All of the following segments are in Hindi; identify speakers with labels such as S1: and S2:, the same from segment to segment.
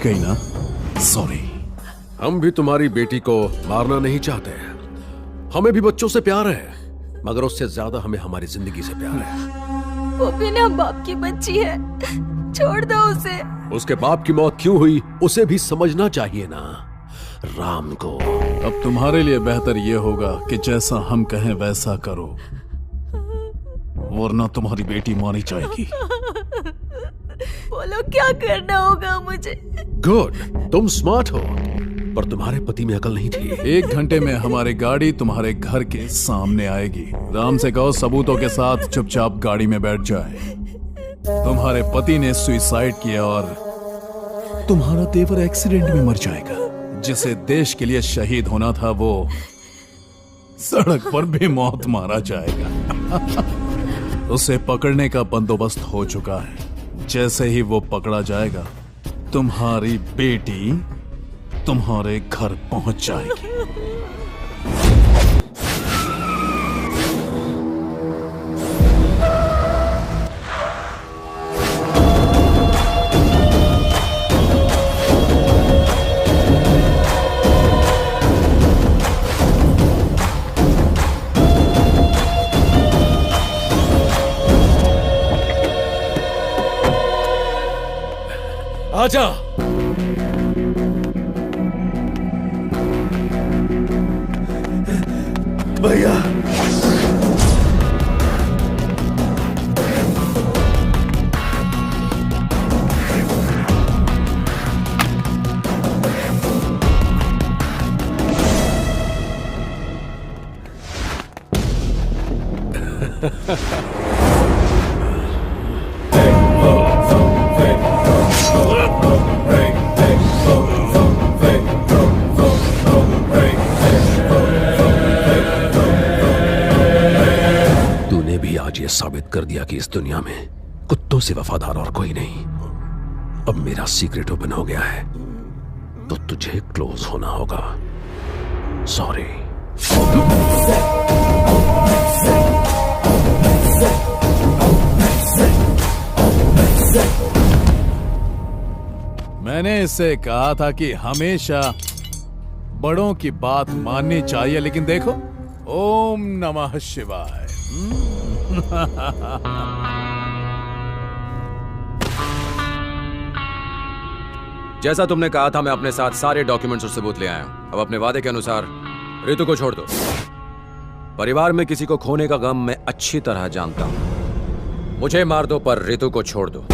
S1: समझ गई ना? सॉरी।
S2: हम भी तुम्हारी बेटी को मारना नहीं चाहते। हमें भी बच्चों से प्यार है, मगर उससे ज्यादा हमें हमारी जिंदगी से प्यार है।
S3: वो बिना बाप की बच्ची है, छोड़ दो उसे।
S2: उसके बाप की मौत क्यों हुई उसे भी समझना चाहिए ना राम को।
S1: अब तुम्हारे लिए बेहतर ये होगा कि जैसा हम कहें वैसा करो, वरना तुम्हारी बेटी मारी जाएगी।
S3: बोलो क्या करना होगा मुझे।
S2: गुड, तुम स्मार्ट हो, पर तुम्हारे पति में अकल नहीं थी।
S1: 1 घंटे में हमारी गाड़ी तुम्हारे घर के सामने आएगी। राम से कहो सबूतों के साथ चुपचाप गाड़ी में बैठ जाए। तुम्हारे पति ने सुसाइड किया और तुम्हारा देवर एक्सीडेंट में मर जाएगा। जिसे देश के लिए शहीद होना था वो सड़क पर भी मौत मारा जाएगा। उसे पकड़ने का बंदोबस्त हो चुका है। जैसे ही वो पकड़ा जाएगा, तुम्हारी बेटी तुम्हारे घर पहुंच जाएगी।
S2: आजा।
S4: भैया
S2: साबित कर दिया कि इस दुनिया में कुत्तों से वफादार और कोई नहीं। अब मेरा सीक्रेट ओपन हो गया है, तो तुझे क्लोज होना होगा। सॉरी।
S1: मैंने इससे कहा था कि हमेशा बड़ों की बात माननी चाहिए, लेकिन देखो, ओम नमः शिवाय।
S5: जैसा तुमने कहा था, मैं अपने साथ सारे डॉक्यूमेंट्स और सबूत ले आया हूं। अब अपने वादे के अनुसार रितु को छोड़ दो। परिवार में किसी को खोने का गम मैं अच्छी तरह जानता हूं। मुझे मार दो, पर रितु को छोड़ दो।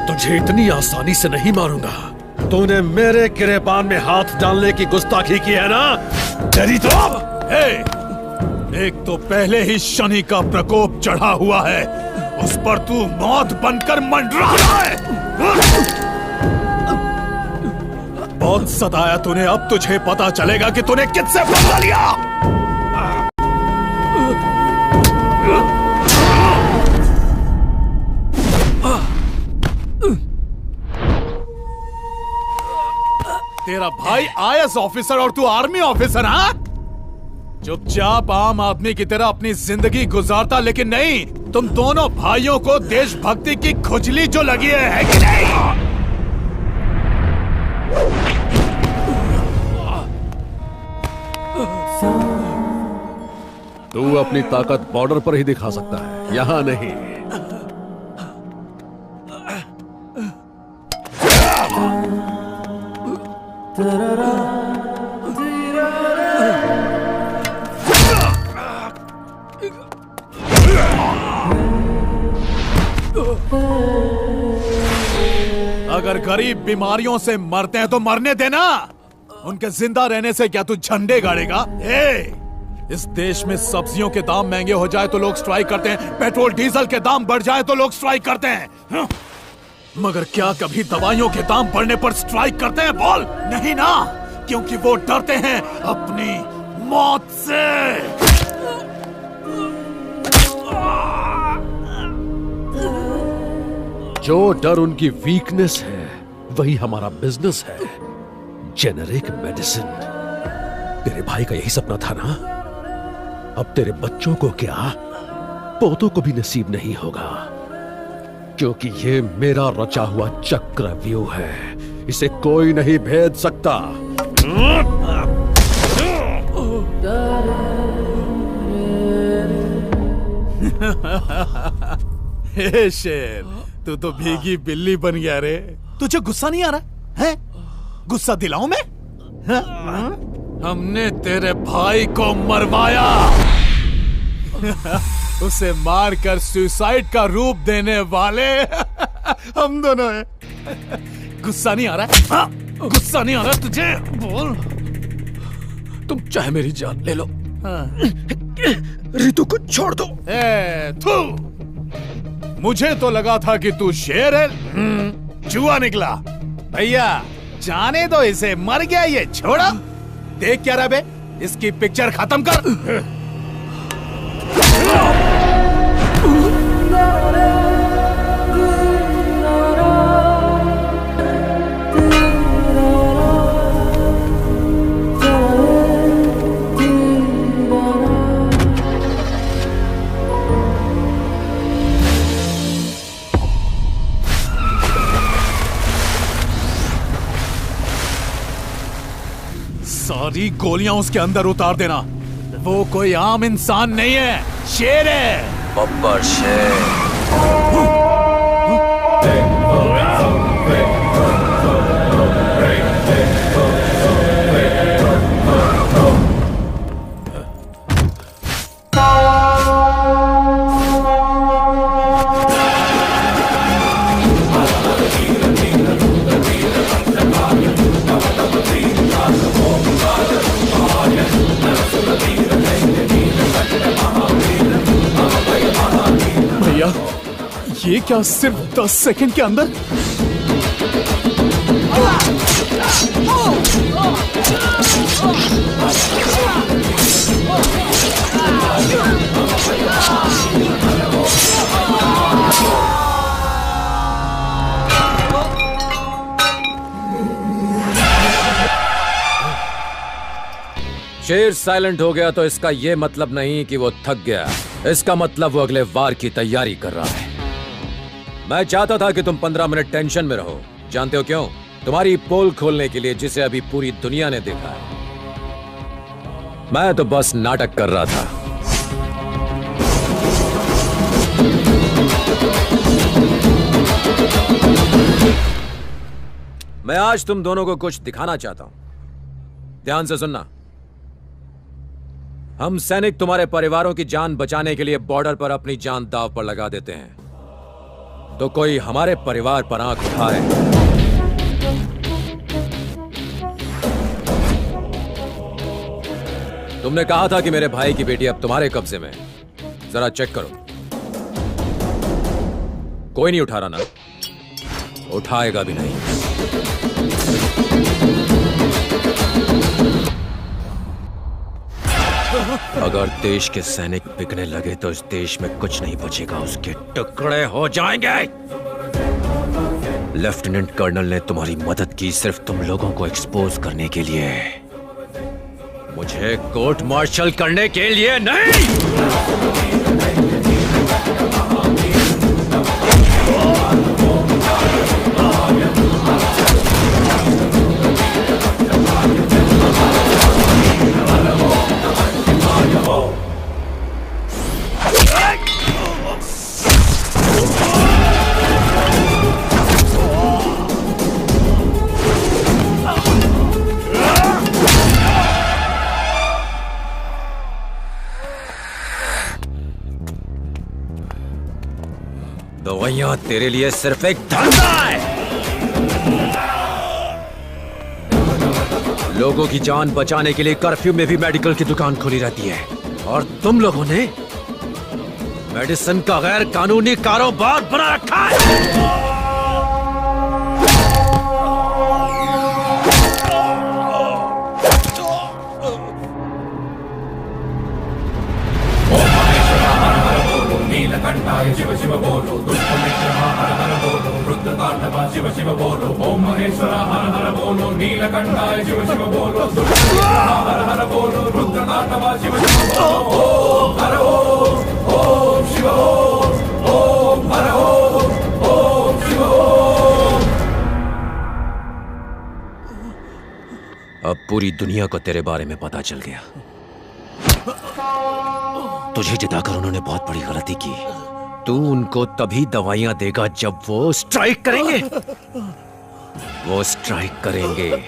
S2: तुझे इतनी आसानी से नहीं मारूंगा। तूने मेरे गिरेबान में हाथ डालने की गुस्ताखी की है ना? तेरी तो
S1: एक तो पहले ही शनि का प्रकोप चढ़ा हुआ है, उस पर तू मौत बनकर मंडरा रहा है। बहुत सताया तूने, अब तुझे पता चलेगा कि तूने किससे बदला लिया। तेरा भाई IAS ऑफिसर और तू आर्मी ऑफिसर, हाँ? चुपचाप आम आदमी की तरह अपनी जिंदगी गुजारता, लेकिन नहीं, तुम दोनों भाइयों को देशभक्ति की खुजली जो लगी है कि नहीं?
S2: तू अपनी ताकत बॉर्डर पर ही दिखा सकता है, यहां नहीं।
S1: अगर गरीब बीमारियों से मरते हैं तो मरने देना, उनके जिंदा रहने से क्या तू झंडे गाड़ेगा? इस देश में सब्जियों के दाम महंगे हो जाए तो लोग स्ट्राइक करते हैं, पेट्रोल डीजल के दाम बढ़ जाए तो लोग स्ट्राइक करते हैं। मगर क्या कभी दवाइयों के दाम बढ़ने पर स्ट्राइक करते हैं? बोल। नहीं ना, क्योंकि वो डरते हैं अपनी मौत से।
S2: जो डर उनकी वीकनेस है वही हमारा बिजनेस है। Generic medicine. तेरे भाई का यही सपना था ना? अब तेरे बच्चों को क्या, पोतों को भी नसीब नहीं होगा, क्योंकि ये मेरा रचा हुआ चक्रव्यूह है। इसे कोई नहीं भेद सकता।
S1: हे शेर, तू तो भीगी बिल्ली बन गया रे। तुझे गुस्सा नहीं आ रहा है? गुस्सा दिलाऊं मैं? हमने तेरे भाई को मरवाया। उसे मारकर सुसाइड का रूप देने वाले हम दोनों हैं। गुस्सा नहीं आ रहा है? गुस्सा नहीं आ रहा तुझे? बोल।
S2: तुम चाहे मेरी जान ले लो, रितु को छोड़ दो।
S1: थू, मुझे तो लगा था कि तू शेर है, चूहा निकला। भैया जाने दो इसे, मर गया ये, छोड़ो। देख क्या रहा बे, इसकी पिक्चर खत्म कर। सारी गोलियां उसके अंदर उतार देना। वो कोई आम इंसान नहीं है, शेर है।
S5: बब्बर शेर।
S1: ये क्या सिर्फ 10 सेकंड के अंदर?
S5: शेर साइलेंट हो गया तो इसका यह मतलब नहीं कि वो थक गया। इसका मतलब वो अगले वार की तैयारी कर रहा है। मैं चाहता था कि तुम 15 मिनट टेंशन में रहो। जानते हो क्यों? तुम्हारी पोल खोलने के लिए, जिसे अभी पूरी दुनिया ने देखा है। मैं तो बस नाटक कर रहा था। मैं आज तुम दोनों को कुछ दिखाना चाहता हूं। ध्यान से सुनना। हम सैनिक तुम्हारे परिवारों की जान बचाने के लिए बॉर्डर पर अपनी जान दांव पर लगा देते हैं। तो कोई हमारे परिवार पर आंख उठाए तुमने कहा था कि मेरे भाई की बेटी अब तुम्हारे कब्जे में। जरा चेक करो। कोई नहीं उठा रहा ना? उठाएगा भी नहीं। अगर देश के सैनिक बिकने लगे तो इस देश में कुछ नहीं बचेगा, उसके टुकड़े हो जाएंगे। लेफ्टिनेंट कर्नल ने तुम्हारी मदद की सिर्फ तुम लोगों को एक्सपोज करने के लिए, मुझे कोर्ट मार्शल करने के लिए नहीं। दवाइयां तेरे लिए सिर्फ एक धंधा है। लोगों की जान बचाने के लिए कर्फ्यू में भी मेडिकल की दुकान खुली रहती है, और तुम लोगों ने मेडिसिन का गैर कानूनी कारोबार बना रखा है।
S4: शिव बोलो, ओम महेश्वरा हर हर बोलो, नीलकंठाय शिव शिव बोलो, हर हर बोलो, रुद्रनाथवा शिव शिव बोलो, ओम हर ओम शिव ओम हर ओम शिव ओम।
S5: अब पूरी दुनिया को तेरे बारे में पता चल गया। तुझे जिताकर उन्होंने बहुत बड़ी गलती की। तू उनको तभी दवाइयां देगा जब वो स्ट्राइक करेंगे। वो स्ट्राइक करेंगे,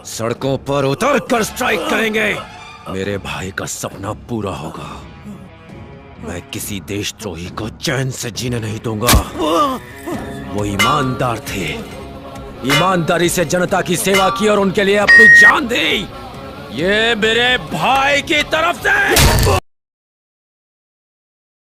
S5: सड़कों पर उतर कर स्ट्राइक करेंगे। मेरे भाई का सपना पूरा होगा। मैं किसी देशद्रोही को चैन से जीने नहीं दूंगा। वो ईमानदार थे, ईमानदारी से जनता की सेवा की और उनके लिए अपनी जान दी। ये मेरे भाई की तरफ से।